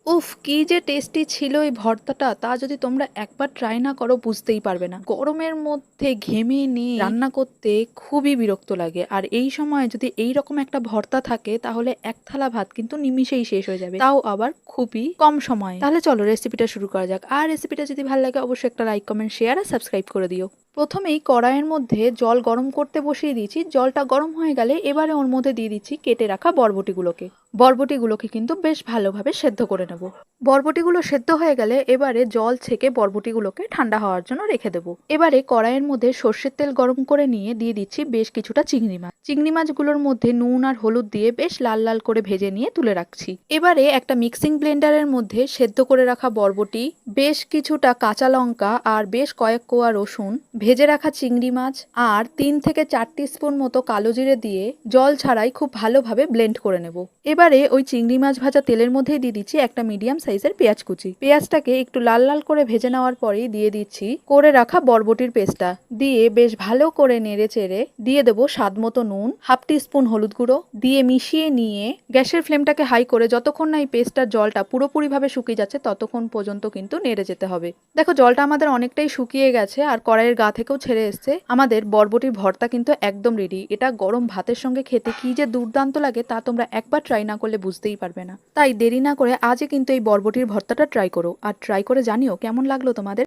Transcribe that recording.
উফ! কি যে টেস্টি ছিল এই ভর্তাটা, তা যদি তোমরা একবার ট্রাই না করো বুঝতেই পারবে না। গরমের মধ্যে ঘেমে নিয়ে রান্না করতে খুবই বিরক্ত লাগে। আর এই সময় যদি এইরকম একটা ভর্তা থাকে তাহলে এক থালা ভাত কিন্তু নিমিষেই শেষ হয়ে যাবে। তাও আবার খুবই কম সময়ে। তাহলে চলো রেসিপিটা শুরু করা যাক। আর রেসিপিটা যদি ভালো লাগে অবশ্যই একটা লাইক, কমেন্ট, শেয়ার আর সাবস্ক্রাইব করে দিও। প্রথমেই কড়াইয়ের মধ্যে জল গরম করতে বসিয়ে দিয়েছি। জলটা গরম হয়ে গেলে এবারে ওর মধ্যে দিয়ে দিচ্ছি কেটে রাখা বরবটিগুলোকে। বরবটিগুলোকে কিন্তু বেশ ভালোভাবে সেদ্ধ করে নেব। বরবটিগুলো সেদ্ধ হয়ে গেলে এবারে জল ছেঁকে বরবটিগুলোকে ঠান্ডা হওয়ার জন্য রেখে দেবো। এবারে কড়াইয়ের মধ্যে সর্ষের তেল গরম করে নিয়ে দিয়ে দিচ্ছি বেশ কিছুটা চিংড়ি মাছ। চিংড়ি মাছগুলোর মধ্যে নুন আর হলুদ দিয়ে বেশ লাল লাল করে ভেজে নিয়ে তুলে রাখছি। এবারে একটা মিক্সিং ব্লেন্ডারের মধ্যে সেদ্ধ করে রাখা বরবটি, বেশ কিছুটা কাঁচা লঙ্কা আর বেশ কয়েক কোয়া রসুন, ভেজে রাখা চিংড়ি মাছ আর 3 থেকে 4 টিস্পুন মতো কালো জিরে দিয়ে জল ছাড়াই খুব ভালোভাবে ব্লেন্ড করে নেব। এবারে ওই চিংড়ি মাছ ভাজা তেলের মধ্যেই দিয়ে দিচ্ছি একটা মিডিয়াম সাইজের পেঁয়াজ কুচি। পেঁয়াজটাকে একটু লাল লাল করে ভেজে নেওয়ার পরেই দিয়ে দিচ্ছি করে রাখা বরবটির পেস্টটা। দিয়ে বেশ ভালো করে নেড়ে চেড়ে দিয়ে দেবো স্বাদ মতো নুন, হাফ টিস্পুন হলুদ গুঁড়ো দিয়ে মিশিয়ে নিয়ে গ্যাসের ফ্লেমটাকে হাই করে যতক্ষণ না এই পেস্টটার জলটা পুরোপুরিভাবে শুকিয়ে যাচ্ছে ততক্ষণ পর্যন্ত কিন্তু নেড়ে যেতে হবে। দেখো জলটা আমাদের অনেকটাই শুকিয়ে গেছে আর কড়াইয়ের গা থেকেও ছেড়ে এসছে। আমাদের বরবটির ভর্তা কিন্তু একদম রেডি। এটা গরম ভাতের সঙ্গে খেতে কি যে দুর্দান্ত লাগে তা তোমরা একবার ট্রাই না করলে বুঝতেই পারবে না। তাই দেরি না করে আজই কিন্তু এই বরবটির ভর্তাটা ট্রাই করো আর ট্রাই করে জানিও কেমন লাগলো তোমাদের।